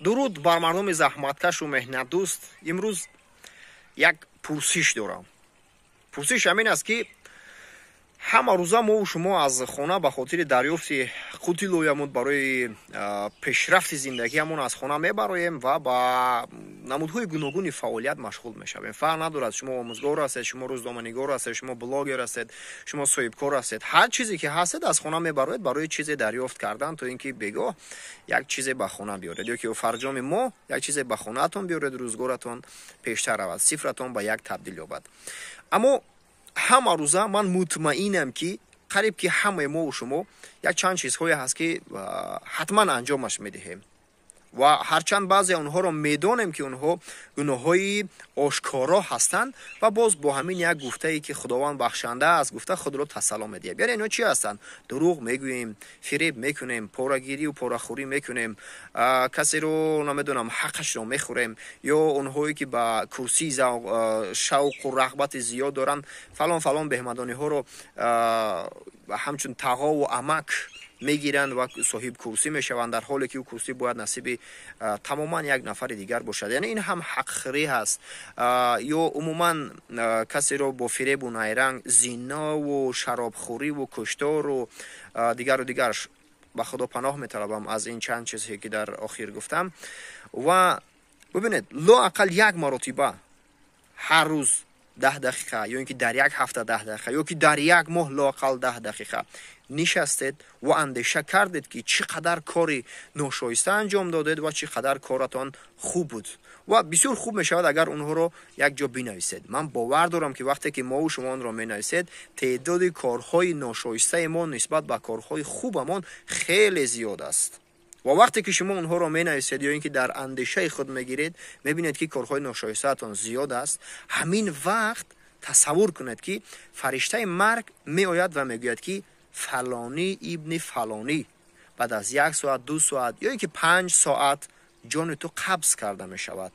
дуруд бар мардуми заҳматкашу меҳнатдӯст. имрӯз як пурсиш дорам. пурсиш ҳамин аст ки ҳама рӯза мову шумо аз хона ба хотири дарёфти қути лоямуд барои пешрафти зиндагиамон аз хона мебароем ва ба намудҳои гуногуни фаъолият машғул мешавем. фарқ надорад шумо омӯзгор ҳастед, шумо рӯзноманигор ҳастед, шумо блогер ҳастед, шумо соҳибкор ҳастед. ҳар чизе ки ҳастед аз хона мебароед барои чизе дарёфт кардан, то ин ки бегоҳ як чизе ба хона биёред ё ки фарҷоми мо як чизе ба хонаатон биёред, рӯзгоратон пештар равад, сифратон ба як табдил ёбад. аммо ҳама рӯза ман мутмаинам ки қариб ки ҳамаи мову шумо як чанд чизҳое ҳаст ки ҳатман анҷомаш медиҳем ва ҳарчанд баъзе онҳоро медонем ки онҳо гуноҳҳои ошкоро ҳастанд ва боз бо ҳамин як гуфтае ки худованд бахшанда аст гуфта худро тасалло медиҳем. яъне инҳо чи ҳастанд? дурӯғ мегӯем, фиреб мекунем, порагирию порахӯрӣ мекунем, касеро намедонам ҳақашро мехӯрем, ё онҳое ки ба курсии шавқу рағбати зиёд доранд фалон беҳмадониҳоро ҳамчун тағову амак мегиранд ва соҳиб курсӣ мешаванд, дар ҳоле ки ӯ курсӣ бояд насиби тамоман як нафари дигар бошад. яъне ин ҳам ҳақхӯрӣ ҳаст. ё умуман касеро бо фиребу найранг зинову шаробхӯриву куштору дигару дигар ба худо паноҳ металабам аз ин чанд чизе ки дар охир гуфтам. ва бубинед лоақал як маротиба ҳар рӯз 10 дақиқа ё ин ки дар як ҳафта 10 дақиқа ё ки дар як моҳ лоақал 10 дақиқа нишастед ва андеша кардед ки чӣ қадар кори ношоиста анҷом додед ва чӣ қадар коратон хуб буд ва бисёр хуб мешавад агар онҳоро якҷо бинависед. ман бовар дорам ки вақте ки мову шумо онро менависед теъдоди корҳои ношоистаи мо нисбат ба корҳои хубамон хеле зиёд аст. ва вақте ки шумо онҳоро менависед ё ин ки дар андешаи худ мегиред мебинед ки корҳои ношоистаатон зиёд аст, ҳамин вақт тасаввур кунед ки фариштаи марг меояд ва мегӯяд ки фалонӣ ибни фалонӣ баъд аз 1 соат 2 соат ё ин ки 5 соат ҷони ту қабз карда мешавад.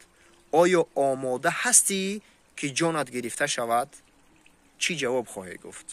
оё омода ҳастӣ ки ҷонат гирифта шавад? чӣ ҷавоб хоҳед гуфт?